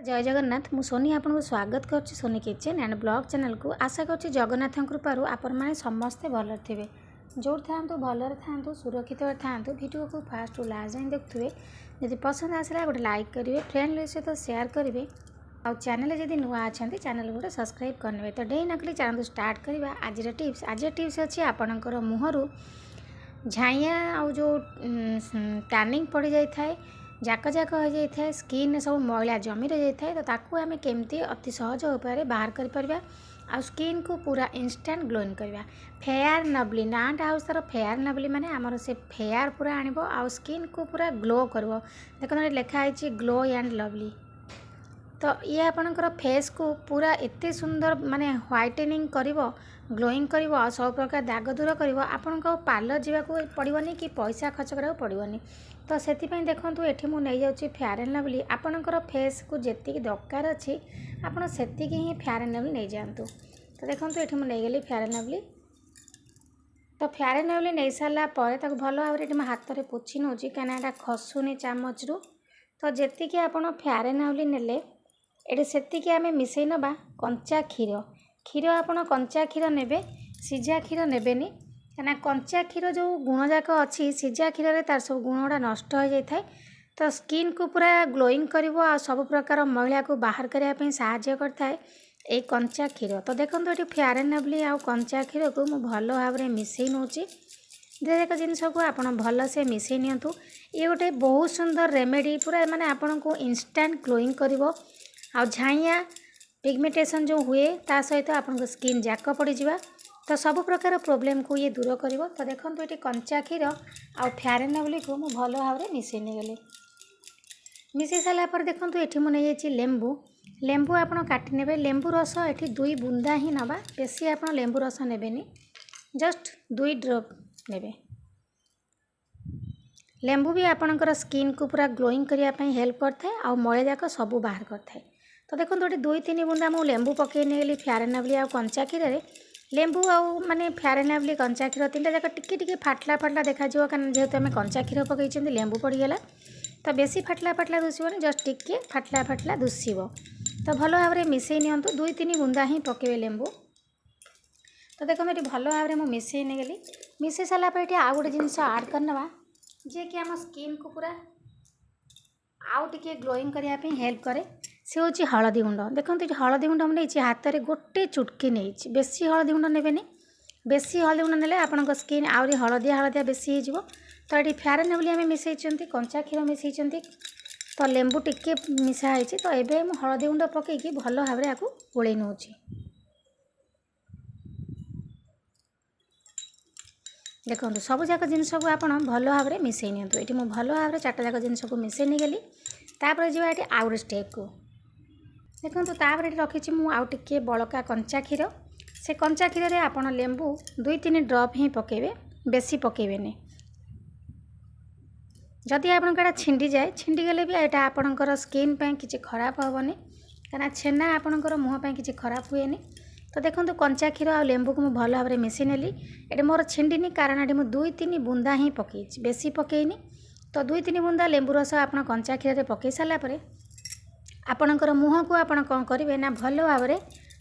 जय जगन्नाथ मु सोनी आपको स्वागत करुच्ची Soni kitchen and blog channel को आशा करुच्ची जगन्नाथ कृपारू आपण मैंने समस्ते भल थे जो था भलर था सुरक्षित था वीडियो को फास्ट लास्ट जाए देखुए जब पसंद आसला गोटे लाइक करेंगे फ्रेंड सहित शेयर करेंगे आउ चैनल जब नुआ अच्छा चैनल गोटे सब्सक्राइब करने तो डे नकली चैनल स्टार्ट करवा आज टिप्स अच्छी आपणकर मुहर झाइया आउ जो टैनिंग पड़ जाए जाक जाक हो जाए स्किन सब मैला जमी रही जाए तो ताकू आम केमती अति सहज उपाय बाहर कर आ स्किन को पूरा इंस्टेंट ग्लोइंग करवा फेयर नवली नाटा हाउस तार फेयर नवली माने आमर से फेयर पूरा आनिबो आ स्किन को पूरा ग्लो करबो देखो लिखाई ग्लो एंड लवली तो ये आपणकर फेस को पूरा एते सुंदर माने व्हाइटनिंग करिवो ग्लोइंग करिवो आ सब प्रकार दाग दूर करिवो आपनको पार्लर जावाक पड़िबनी कि पैसा खर्च करा पड़िबनी तो से देखो ये मुझे नहीं जाऊँगी फेयर एंड लवली आपणकर फेस को जी दरकार अच्छी आपड़ से ही फेयर एंड लवली नहीं जातु तो देखो ये मुझे नहीं गली फेयर एंड लवली तो फेयर एंड लवली नहीं सारा पर भल भाव में हाथ में पोछि नौ कहीं खसुनी चामच रु तो जी आप फेयर एंड लवली नेले ये से आम मिसई नवा कंचा क्षीर क्षीर आप कंचा क्षीर ने सीझा क्षीर नेबेनी कहीं कंचा क्षीर जो गुण जाक अच्छी सीझा क्षीर में तार सब गुण गुड़ा नष्ट हो जाए तो स्किन को पूरा ग्लोइंग कर सब प्रकार मैला को बाहर करने साहाय्य करता है ये कंचा क्षीर तो देखो ये फेयर एंड लवली आ कंचा क्षीर को मुझे भल भाव में मिसई नौ दुईक जिनस को आप भल से मिसई नियंतु ये गोटे बहुत सुंदर रेमेडी पूरा माने आपन को इंस्टेंट ग्लोइंग करिवो आ झाइया पिगमेंटेशन जो हुए ता सहित आपन स्किन जाक पड़ जावा तो सब प्रकार प्रोब्लेम को ये दूर कर तो देखो ये कंचा क्षीर आ फेयर एंड लवली को मुझे भल भाव में मिसई नहीं मिसई सारापर देखो ये मुझे नहीं लेंबू लेंबू आप काटी ने लेंबू रस ये 2 बूंदा ही नवा बेसी आप लेंबू रस नेबेनी जस्ट 2 ड्रॉप नेबे लेंबू भी आपणकर स्किन को पूरा ग्लोइंग करने हेल्प करता है आ मैला जाक सब बाहर करता है तो देखो ये 2-3 बूंदा मुझे लेंबू पकई नहीं फेयर एंड लवली आ कंचा क्षीर लेंबू आउ माने फेयर एंड लवली कंचा क्षीर 3टा जाक टिके फाटला फाटला देखा कारण जेहेतु आम कंचा क्षीर पकई लेंबू पड़गला तो बेसी फाटला फाटला दुषिबनी जस्ट टिके फाटला फाटला दुषिब तो भल भाव में मिसई नियंतु 2-3 बूंदा ही पकेबे लेंबू तो देखो ये भल भाव में मिसई नहीं गली मिसई सारापर ये आउ गोटे जिनस आड करना जे कि आम स्किन को पूरा आउ टिके ग्लोइंग करने हेल्प करे से हूँ हलदी गुंड देखो ये हलदी गुंड नहीं हाथ में गोटे चुटकी नहीं बेसी हलदी गुंड नेबेनी बेसी हलदी गुंड नेले आपन स्किन आहरी हलदिया हलदिया बेसी हो तो ये फेयर एंड लवली आम मिसई कंचा क्षीर मिसई तो लेंबू टिके मिसाई तो ये हलदी गुंड पकईकि भल भाव में आपको गोल नौ देखो सब जाक जिनस को आप भल भाव में मिसई नियंतु ये मुझे भल भाव में 4टा जाक जिनस को मिसई नहीं गली तापर जी ये आउ स्टेप को देखो तापर ये रखी मुझे आउ टिके बड़का कंचा क्षीर से कंचा क्षीर में आप लेंबू 2-3 ड्रॉप ही पकेबे बेसी पकेबेनी जदि आपन छिंडी जाए छिंडी गले भी यहाँ आपणकर स्किन पे किसी खराब हेनी कहीं छेना आपणकर मुँह पे किसी खराब हुए तो देखो कंचा क्षीर आ लेंबू को मुझे भल भाव में मिसई नेली ये मोर छिंडीनी कारण ये मुझे 2-3 बूंदा ही पकई बेसी पकईनी तो 2-3 बूंदा लेंबू रस आप कंचा क्षीर में पकई सारापर आपणकर मुँह को आप कौन करेंगे ना भल भाव में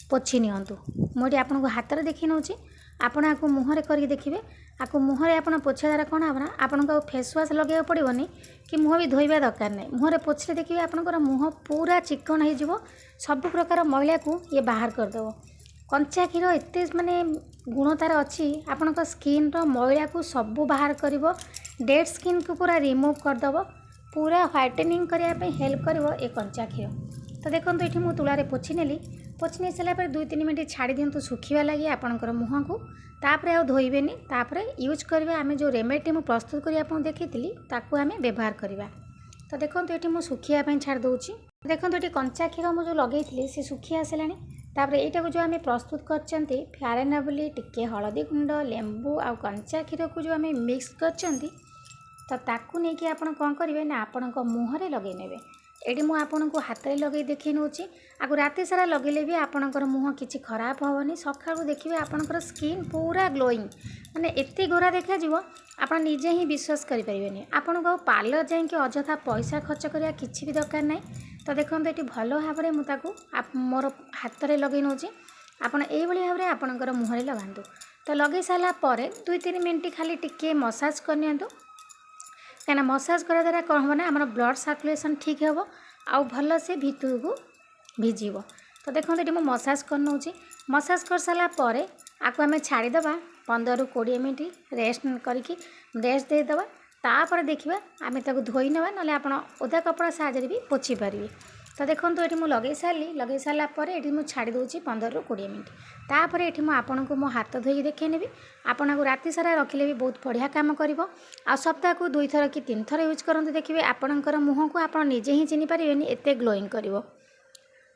पोछि नियंतु मुझे आपको हाथ में देखी नौ आपण आपको मुहर करके देखिए आपको मुहर आप पोछा द्वारा कौन हम आपको फेस वाश लगे पड़ोनी कि मुँह भी धोइबा दरकार नहीं मुहर पोछले देखिए आपंकर मुँह पूरा चिकन हो सब प्रकार मैला को ये बाहर करदेव कंचा क्षीर एत माने गुण तार अच्छी आपण स्किन मैला को सब बाहर कर डेड स्किन को पूरा रिमूव करदेव पूरा व्हाइटनिंग करने हेल्प कर ये कंचा क्षीर तो देखो ये मुझे तुलारे पोछि नेली पोछि नहीं सारापर 2-3 मिनट छाड़ी दिंतु सुखा लगे आपंकर मुँह को तापर आ धोइबेनी तापर यूज करबे आम जो रेमेडी मुझे प्रस्तुत कर आपको देखी ताकू आम व्यवहार करवा तो देखो ये मुझे सुखिया छाड़ दूची देखो ये कंचा क्षीर मुझे लगे सी सुखी आसला तापर यहाँ जो आम प्रस्तुत कर फेयर एंड लवली टिके हलदी गुंड लेंबू आ कंचा क्षीर को जो आम मिक्स कर तो ताकू नहीं कि आप कौन करेंगे ना आपण मुहर लगे नेबे ये मुझे आपको हाथ में लगे देखी नौ आगु राति सारा लगेले भी आपणकर मुँह किसी खराब हेनी सका देखिए आपणकर स्किन पूरा ग्लोइंग माने एत गोरा देखा आप निजे ही विश्वास करें आपन को पार्लर जाकि अजथा पैसा खर्च करवा किसी भी दरकार ना तो देखो ये भल भाव में मुझे मोर हाथ में लगे नौची आपड़ यही भाव में आपणकर मुहरे लगातु। तो लगे सारापर 2-3 मिनट खाली टिके मसाज करनी कहीं मसाज करा द्वारा कौन हम ना आम ब्लड सर्कुलेशन ठीक हे आउ भल से भितर को भिजिब। तो देखो ये मुझे मसाज कर नौची मसाज कर सारापर आपको आम छाड़ीदे 15-20 मिनट रेस्ट करके रेस्ट देदेबा। तापर देखिए आम ताको धोई ना ना आप ओदा कपड़ा साहाଯ୍य भी पोछि पारे। तो देखो ये मुझे लगे सारी लगे सारापर ये मुझे छाड़ी दूसरी 15-20 मिनट। तापर ये आपको मो हाथ धोई देखे नेबी आपन को राति सारा रखिले भी बहुत बढ़िया काम करिवो। आ सप्ताह को 2 थर कि 3 थर यूज करते देखिए आपणकर मुँह को आप निजे ही चिन्ह पारे एत ग्लोइंग करिवो।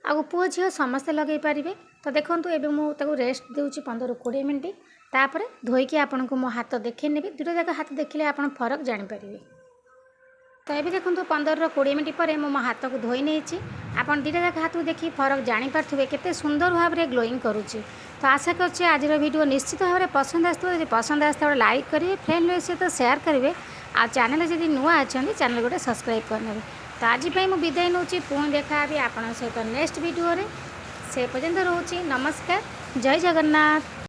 आगु पुओ झील समस्ते लगे पारे। तो देखो ये मुझे रेस्ट दूसरी 15-20 मिनट तापर धोईकी आपन को मो हाथ देखे नेबी 2टा जाक हाथ देखिले आप फरक जानीपारे। तो ये देखो 15-20 मिनट पर मो हाथ को धोई नहीं आप 2टा जाक हाथ को देखिए फरक जानीपारे केते सुंदर भाव में ग्लोइंग करुच्ची। तो आशा कर आज वीडियो निश्चित भाव में पसंद आसो पसंद आसता लाइक करेंगे फ्रेंड सहित शेयर करेंगे आ चैनल जब नुआ अच्छा चैनल गोटे सब्सक्राइब करने। तो आज मुझे विदाय नौ पुणी देखा आप सहित नेक्स्ट वीडियो से पर्यंत रोचे नमस्कार जय जगन्नाथ।